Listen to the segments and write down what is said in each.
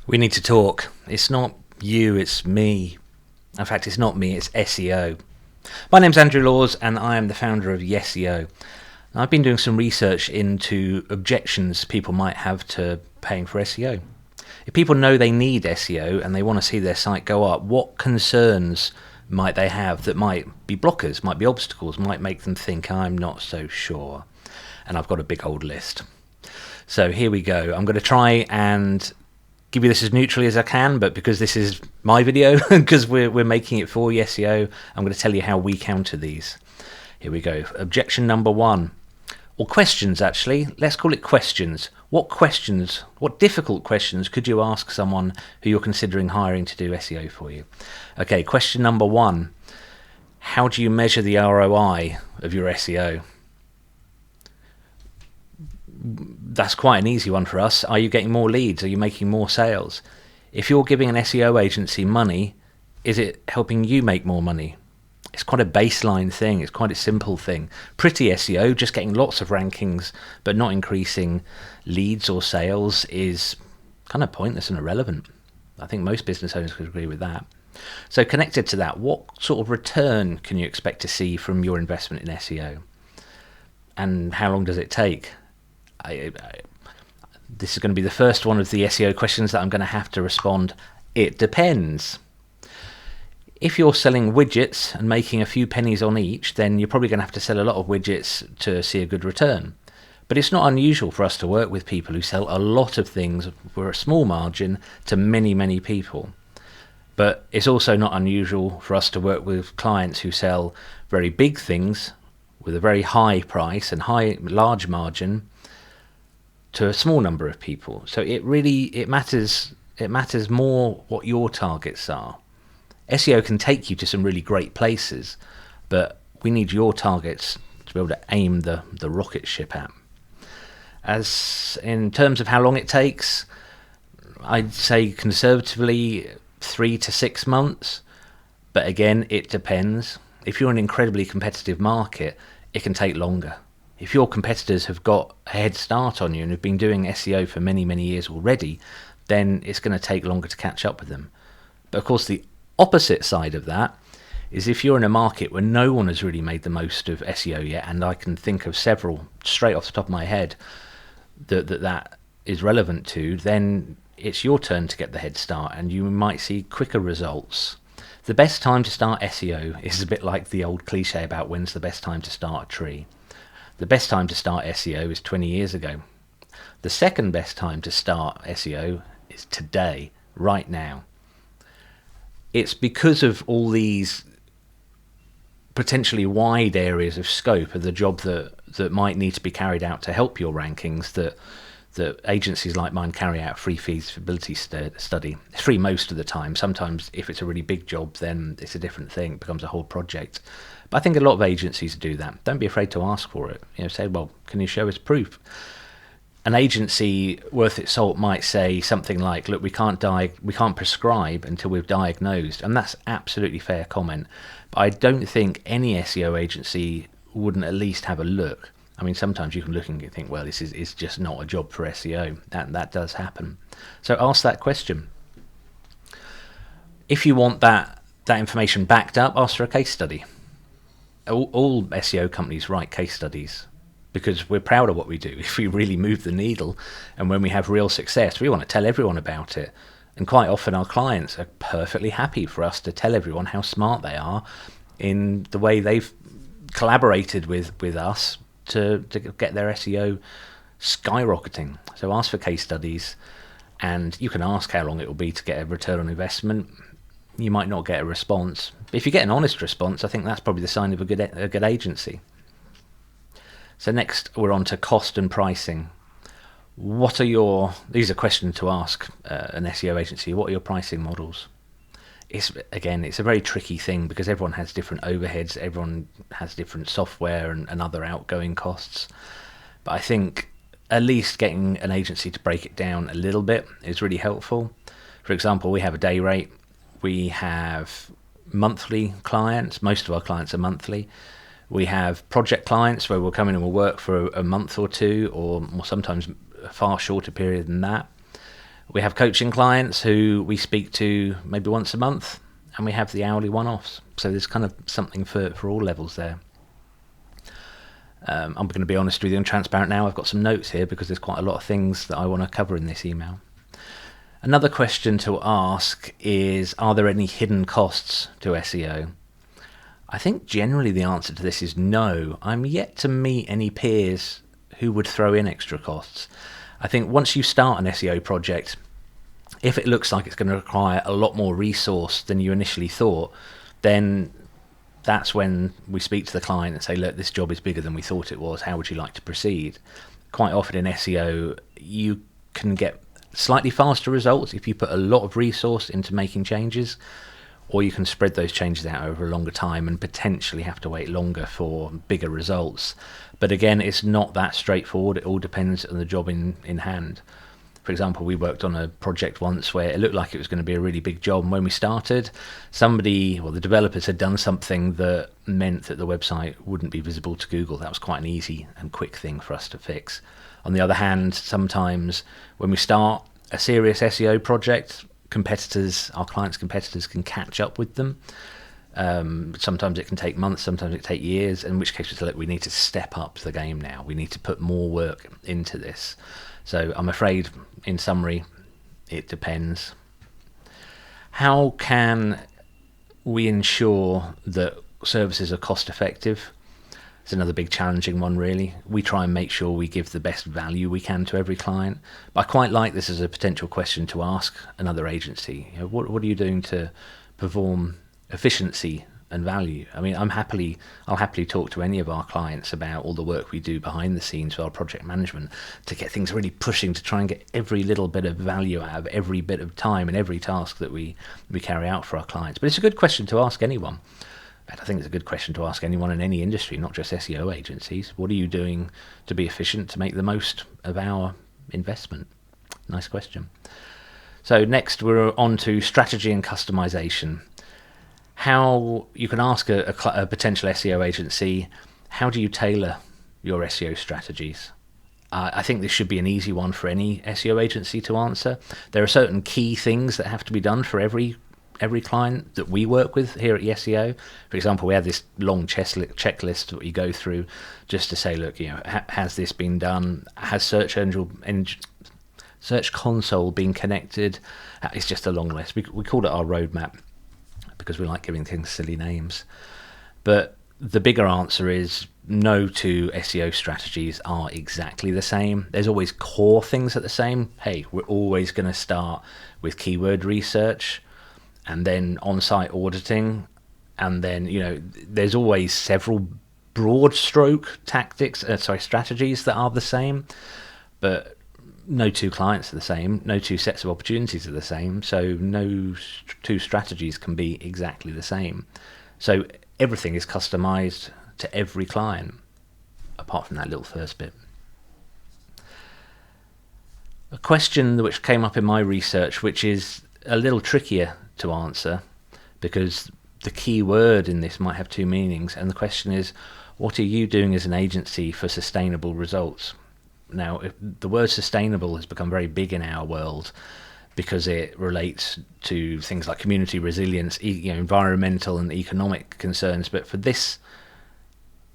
We need to talk. It's not you, it's me. In fact, it's not me, it's SEO. My name's Andrew Laws and I am the founder of Yeseo. I've been doing some research into objections people might have to paying for SEO. If people know they need SEO and they want to see their site go up, what concerns might they have that might be blockers, might be obstacles, might make them think I'm not so sure? And I've got a big old list. So here we go. I'm going to try and give you this as neutrally as I can, but because this is my video, because we're making it for Yeseo, I'm going to tell you how we counter these. Here we go. Objection number one, or questions actually. Let's call it questions. What questions, what difficult questions could you ask someone who you're considering hiring to do SEO for you? Okay, question number one, how do you measure the ROI of your SEO? That's quite an easy one for us. Are you getting more leads? Are you making more sales? If you're giving an SEO agency money, is it helping you make more money? It's quite a baseline thing. It's quite a simple thing. Pretty SEO, just getting lots of rankings but not increasing leads or sales, is kind of pointless and irrelevant. I think most business owners could agree with that. So connected to that, what sort of return can you expect to see from your investment in SEO? And how long does it take? This is going to be the first one of the SEO questions that I'm going to have to respond. It depends. If you're selling widgets and making a few pennies on each, then you're probably going to have to sell a lot of widgets to see a good return. But it's not unusual for us to work with people who sell a lot of things for a small margin to many, many people. But it's also not unusual for us to work with clients who sell very big things with a very high price and large margin to a small number of people. So it matters more what your targets are. SEO can take you to some really great places, but we need your targets to be able to aim the rocket ship at. As in terms of how long it takes, I'd say conservatively 3 to 6 months, but again, it depends. If you're in an incredibly competitive market, it can take longer. If your competitors have got a head start on you and have been doing SEO for many, many years already, then it's going to take longer to catch up with them. But of course, the opposite side of that is if you're in a market where no one has really made the most of SEO yet, and I can think of several straight off the top of my head that is relevant to, then it's your turn to get the head start and you might see quicker results. The best time to start SEO is a bit like the old cliche about when's the best time to start a tree. The best time to start SEO is 20 years ago. The second best time to start SEO is today, right now. It's because of all these potentially wide areas of scope of the job that might need to be carried out to help your rankings that agencies like mine carry out a free feasibility study. It's free most of the time. Sometimes if it's a really big job, then it's a different thing. It becomes a whole project. But I think a lot of agencies do that. Don't be afraid to ask for it. Say, well, can you show us proof? An agency worth its salt might say something like, look, we can't prescribe until we've diagnosed. And that's absolutely fair comment. But I don't think any SEO agency wouldn't at least have a look. I mean, sometimes you can look and think, well, this is just not a job for SEO. That does happen. So ask that question. If you want that information backed up, ask for a case study. All SEO companies write case studies because we're proud of what we do. If we really move the needle and when we have real success, we want to tell everyone about it. And quite often our clients are perfectly happy for us to tell everyone how smart they are in the way they've collaborated with us to get their SEO skyrocketing. So ask for case studies, and you can ask how long it will be to get a return on investment. You might not get a response. If you get an honest response, I think that's probably the sign of a good agency. So next we're on to cost and pricing. These are questions to ask an SEO agency. What are your pricing models? It's a very tricky thing because everyone has different overheads, everyone has different software and other outgoing costs. But I think at least getting an agency to break it down a little bit is really helpful. For example, we have a day rate. We have monthly clients. Most of our clients are monthly. We have project clients where we'll come in and we'll work for a month or two, or sometimes a far shorter period than that. We have coaching clients who we speak to maybe once a month, and we have the hourly one-offs. So there's kind of something for all levels there. I'm going to be honest with you and transparent now. I've got some notes here because there's quite a lot of things that I want to cover in this email. Another question to ask is, are there any hidden costs to SEO? I think generally the answer to this is no. I'm yet to meet any peers who would throw in extra costs. I think once you start an SEO project, if it looks like it's going to require a lot more resource than you initially thought, then that's when we speak to the client and say, look, this job is bigger than we thought it was. How would you like to proceed? Quite often in SEO, you can get slightly faster results if you put a lot of resource into making changes, or you can spread those changes out over a longer time and potentially have to wait longer for bigger results. But again, it's not that straightforward. It all depends on the job in hand. For example, we worked on a project once where it looked like it was going to be a really big job, and when we started, the developers had done something that meant that the website wouldn't be visible to Google. That was quite an easy and quick thing for us to fix. On the other hand, sometimes when we start a serious SEO project, our clients' competitors can catch up with them. Sometimes it can take months, sometimes it can take years, in which case we need to step up the game now. We need to put more work into this. So I'm afraid, in summary, it depends. How can we ensure that services are cost effective? It's another big challenging one, really. We try and make sure we give the best value we can to every client. But I quite like this as a potential question to ask another agency. What are you doing to perform efficiency and value? I mean, I'll happily talk to any of our clients about all the work we do behind the scenes for our project management to get things really pushing to try and get every little bit of value out of every bit of time and every task that we carry out for our clients. But it's a good question to ask anyone. I think it's a good question to ask anyone in any industry, not just SEO agencies. What are you doing to be efficient, to make the most of our investment? Nice question. So next we're on to strategy and customization. How you can ask a potential SEO agency, how do you tailor your SEO strategies? I think this should be an easy one for any SEO agency to answer. There are certain key things that have to be done for every client that we work with here at Yeseo. For example, we have this long checklist that we go through just to say, look, has this been done? Has Search Console been connected? It's just a long list. We call it our roadmap because we like giving things silly names. But the bigger answer is no two SEO strategies are exactly the same. There's always core things that are the same. Hey, we're always going to start with keyword research and then on-site auditing, and then there's always several broad stroke strategies that are the same, but no two clients are the same, no two sets of opportunities are the same, so no two strategies can be exactly the same. So everything is customized to every client, apart from that little first bit. A question which came up in my research, which is a little trickier to answer because the key word in this might have two meanings, and the question is, what are you doing as an agency for sustainable results? Now, the word sustainable has become very big in our world because it relates to things like community resilience, environmental and economic concerns. But for this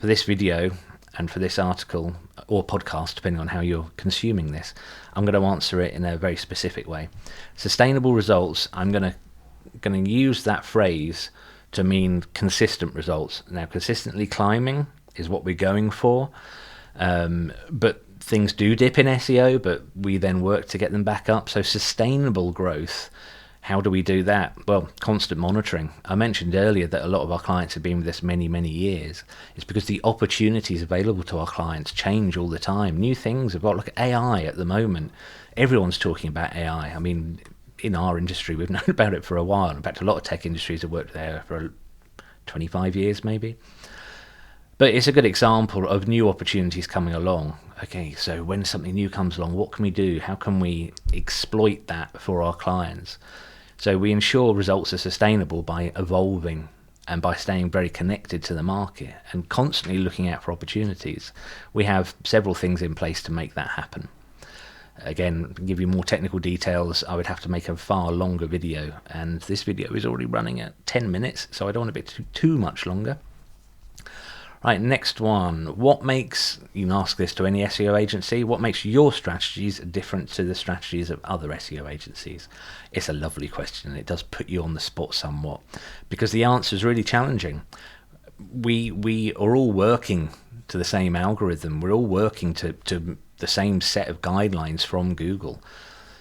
video and for this article or podcast, depending on how you're consuming this, I'm going to answer it in a very specific way. Sustainable results, I'm going to use that phrase to mean consistent results. Now, consistently climbing is what we're going for, but things do dip in SEO, but we then work to get them back up. So sustainable growth, how do we do that? Well, constant monitoring. I mentioned earlier that a lot of our clients have been with us many, many years. It's because the opportunities available to our clients change all the time. New things about, look at AI at the moment. Everyone's talking about AI. I mean, in our industry, we've known about it for a while. In fact, a lot of tech industries have worked there for 25 years, maybe. But it's a good example of new opportunities coming along. Okay, so when something new comes along, what can we do? How can we exploit that for our clients? So we ensure results are sustainable by evolving and by staying very connected to the market and constantly looking out for opportunities. We have several things in place to make that happen. Again, to give you more technical details, I would have to make a far longer video, and this video is already running at 10 minutes, so I don't want it to be too much longer. Right, next one. What makes, you can ask this to any SEO agency, what makes your strategies different to the strategies of other SEO agencies? It's a lovely question, and it does put you on the spot somewhat, because the answer is really challenging. We are all working to the same algorithm. We're all working to the same set of guidelines from Google.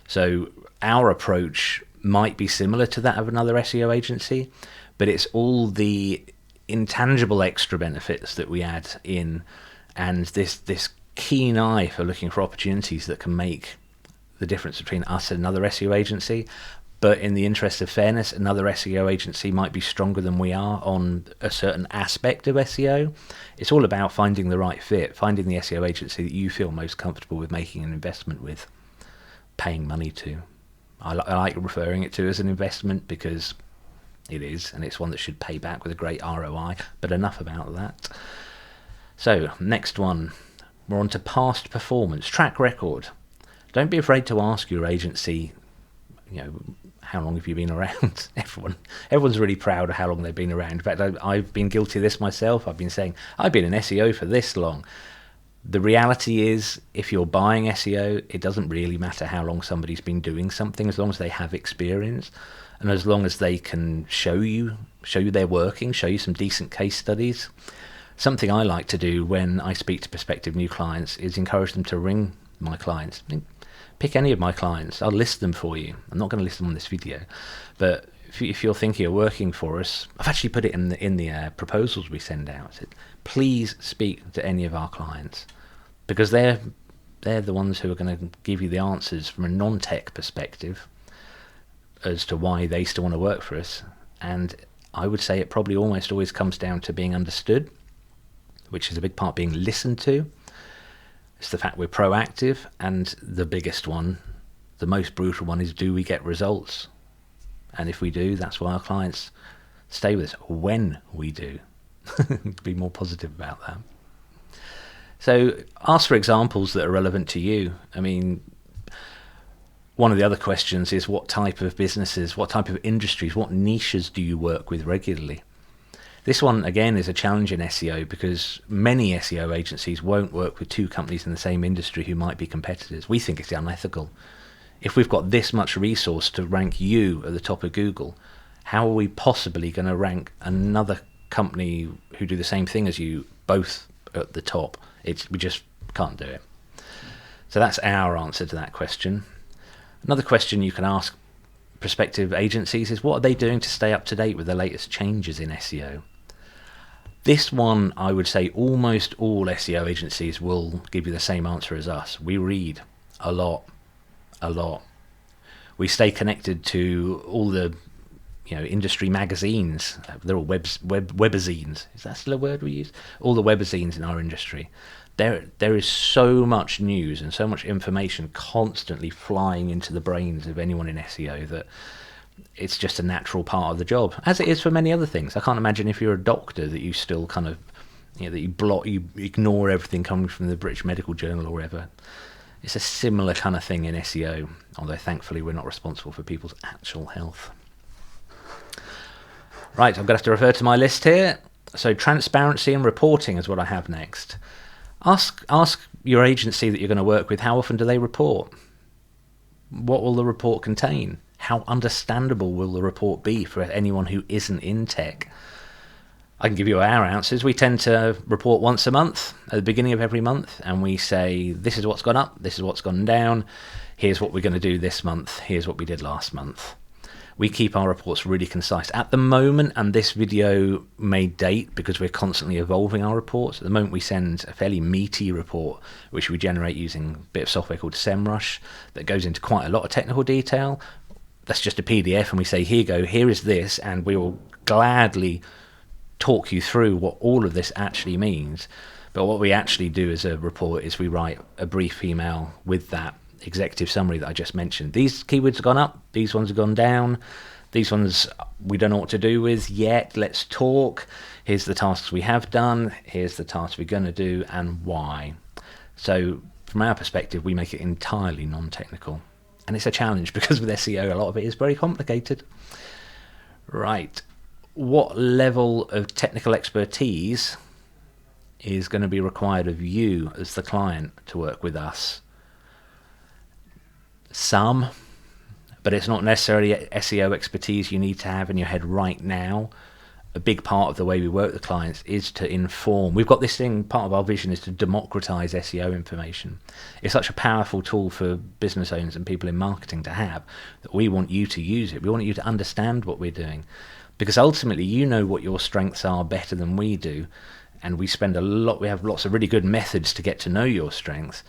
So our approach might be similar to that of another SEO agency, but it's all the intangible extra benefits that we add in, and this keen eye for looking for opportunities that can make the difference between us and another SEO agency. But in the interest of fairness, another SEO agency might be stronger than we are on a certain aspect of SEO. It's all about finding the right fit, finding the SEO agency that you feel most comfortable with making an investment with, paying money to. I like referring it to as an investment because it is, and it's one that should pay back with a great ROI, but enough about that. So, next one. We're on to past performance, track record. Don't be afraid to ask your agency, how long have you been around? Everyone's really proud of how long they've been around. In fact, I've been guilty of this myself. I've been saying, I've been in SEO for this long. The reality is, if you're buying SEO, it doesn't really matter how long somebody's been doing something, as long as they have experience, and as long as they can show you they're working, show you some decent case studies. Something I like to do when I speak to prospective new clients is encourage them to ring my clients. Pick any of my clients. I'll list them for you. I'm not going to list them on this video, but if you're thinking of working for us, I've actually put it in the proposals we send out. Please speak to any of our clients, because they're the ones who are going to give you the answers from a non-tech perspective as to why they still want to work for us. And I would say it probably almost always comes down to being understood, which is a big part, being listened to. It's the fact we're proactive, and the biggest one, the most brutal one, is do we get results? And if we do, that's why our clients stay with us. When we do. Be more positive about that. So ask for examples that are relevant to you. I mean, one of the other questions is what type of businesses, what type of industries, what niches do you work with regularly? This one, again, is a challenge in SEO because many SEO agencies won't work with two companies in the same industry who might be competitors. We think it's unethical. If we've got this much resource to rank you at the top of Google, how are we possibly going to rank another company who do the same thing as you both at the top? We just can't do it. So that's our answer to that question. Another question you can ask prospective agencies is, what are they doing to stay up to date with the latest changes in SEO? This one, I would say almost all SEO agencies will give you the same answer as us. We read a lot. We stay connected to all the industry magazines. They're all webazines. Is that still a word we use? All the webazines in our industry. There is so much news and so much information constantly flying into the brains of anyone in SEO that it's just a natural part of the job, as it is for many other things. I can't imagine if you're a doctor that you still kind of, that you ignore everything coming from the British Medical Journal or whatever. It's a similar kind of thing in SEO, although thankfully we're not responsible for people's actual health. Right, I'm going to have to refer to my list here. So transparency and reporting is what I have next. Ask your agency that you're going to work with, how often do they report? What will the report contain? How understandable will the report be for anyone who isn't in tech? I can give you our answers. We tend to report once a month at the beginning of every month, and we say, this is what's gone up, this is what's gone down, here's what we're going to do this month, here's what we did last month. We keep our reports really concise. At the moment, and this video may date because we're constantly evolving our reports, at the moment we send a fairly meaty report, which we generate using a bit of software called SEMrush that goes into quite a lot of technical detail. That's just a PDF, and we say, here you go, here is this, and we will gladly talk you through what all of this actually means. But what we actually do as a report is we write a brief email with that executive summary that I just mentioned. These keywords have gone up, these ones have gone down, these ones we don't know what to do with yet, let's talk, here's the tasks we have done, here's the tasks we're going to do, and why. So from our perspective, we make it entirely non-technical. And it's a challenge because with SEO, a lot of it is very complicated. Right. What level of technical expertise is going to be required of you as the client to work with us? Some, but it's not necessarily SEO expertise you need to have in your head right now. A big part of the way we work with clients is to inform. We've got this thing, part of our vision is to democratize SEO information. It's such a powerful tool for business owners and people in marketing to have that we want you to use it. We want you to understand what we're doing, because ultimately you know what your strengths are better than we do, and we have lots of really good methods to get to know your strengths.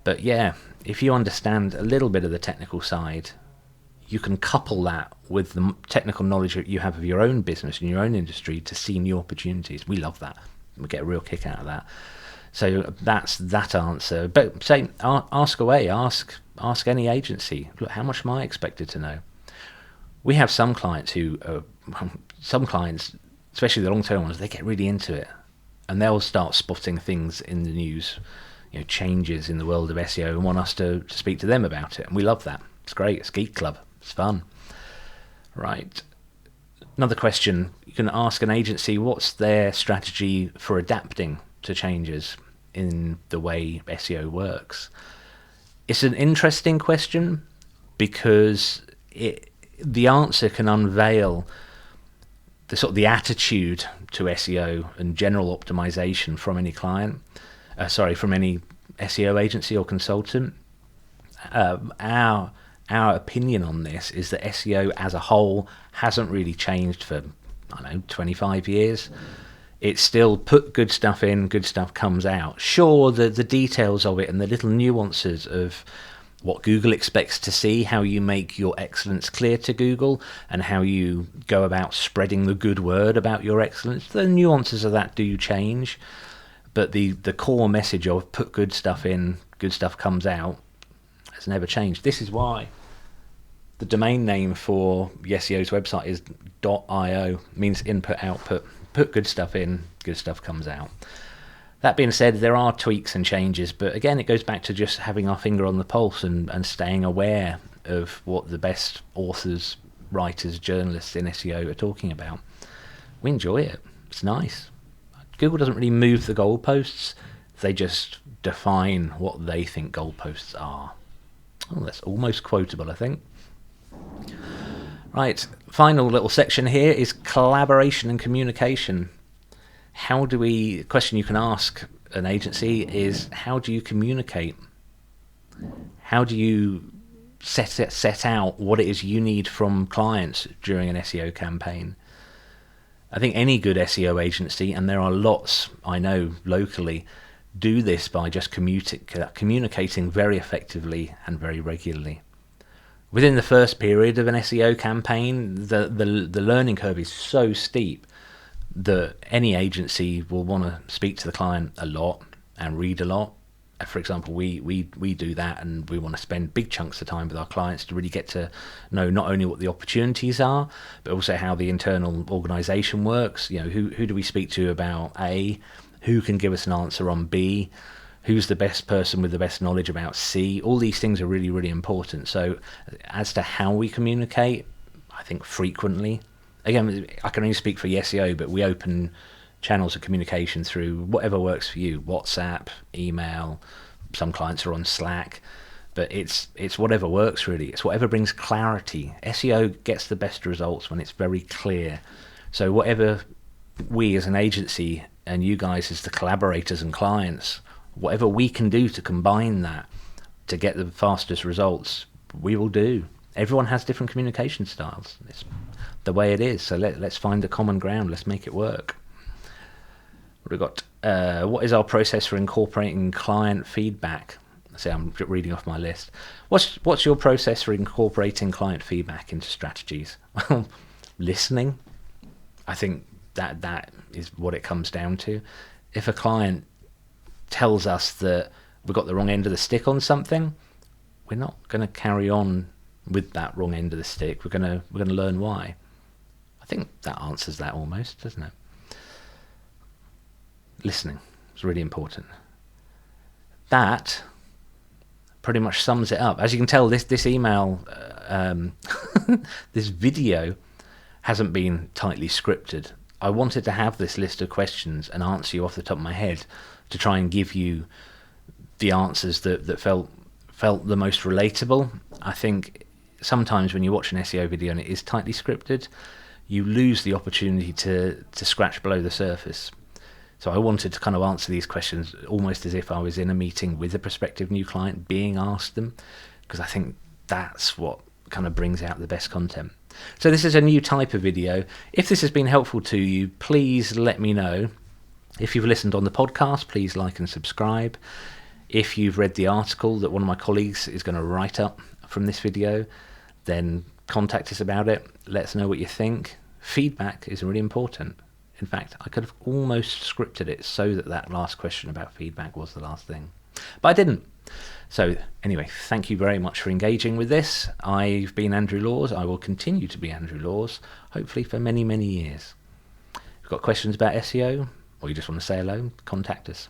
But yeah, if you understand a little bit of the technical side, you can couple that with the technical knowledge that you have of your own business and your own industry to see new opportunities. We love that. We get a real kick out of that. So that's that answer. But say, ask away. Ask any agency. Look, how much am I expected to know? We have some clients especially the long-term ones, they get really into it, and they'll start spotting things in the news, changes in the world of SEO, and want us to speak to them about it. And we love that. It's great. It's Geek Club. It's fun. Right. Another question. You can ask an agency what's their strategy for adapting to changes in the way SEO works. It's an interesting question because the answer can unveil the attitude to SEO and general optimization from any client. From any SEO agency or consultant. Our opinion on this is that SEO as a whole hasn't really changed for, 25 years. It's still put good stuff in, good stuff comes out. Sure, the details of it and the little nuances of what Google expects to see, how you make your excellence clear to Google, and how you go about spreading the good word about your excellence, the nuances of that do change. But the core message of put good stuff in, good stuff comes out has never changed. This is why the domain name for Yeseo's website is .io, means input, output. Put good stuff in, good stuff comes out. That being said, there are tweaks and changes, but again, it goes back to just having our finger on the pulse and staying aware of what the best authors, writers, journalists in SEO are talking about. We enjoy it. It's nice. Google doesn't really move the goalposts. They just define what they think goalposts are. Oh, that's almost quotable, I think. Right, final little section here is collaboration and communication. Question you can ask an agency is, how do you communicate? How do you set out what it is you need from clients during an SEO campaign? I think any good SEO agency, and there are lots I know locally, do this by just communicating very effectively and very regularly. Within the first period of an SEO campaign, the learning curve is so steep that any agency will want to speak to the client a lot and read a lot. For example, we do that, and we want to spend big chunks of time with our clients to really get to know not only what the opportunities are, but also how the internal organisation works. Who do we speak to about A? Who can give us an answer on B? Who's the best person with the best knowledge about C? All these things are really, really important. So as to how we communicate, I think frequently. Again, I can only speak for Yeseo, but we open channels of communication through whatever works for you. WhatsApp, email, some clients are on Slack. But it's whatever works, really. It's whatever brings clarity. SEO gets the best results when it's very clear. So whatever we as an agency and you guys as the collaborators and clients, whatever we can do to combine that to get the fastest results, we will do. Everyone has different communication styles. It's the way it is. So let's find the common ground. Let's make it work. What have we got? What is our process for incorporating client feedback? See, I'm reading off my list. What's your process for incorporating client feedback into strategies? Well, listening. I think that is what it comes down to. If a client tells us that we've got the wrong end of the stick on something, we're not going to carry on with that wrong end of the stick. We're going to learn why. I think that answers that almost, doesn't it? Listening is really important. That pretty much sums it up. As you can tell, this email, this video hasn't been tightly scripted. I wanted to have this list of questions and answer you off the top of my head to try and give you the answers that felt the most relatable. I think sometimes when you watch an SEO video and it is tightly scripted, you lose the opportunity to scratch below the surface. So I wanted to kind of answer these questions almost as if I was in a meeting with a prospective new client being asked them, because I think that's what kind of brings out the best content. So this is a new type of video. If this has been helpful to you, please let me know. If you've listened on the podcast, please like and subscribe. If you've read the article that one of my colleagues is going to write up from this video, then contact us about it. Let us know what you think. Feedback is really important. In fact, I could have almost scripted it so that last question about feedback was the last thing, but I didn't. So anyway, thank you very much for engaging with this. I've been Andrew Laws. I will continue to be Andrew Laws, hopefully for many, many years. If you've got questions about SEO, or you just want to say hello, contact us.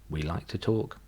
We like to talk.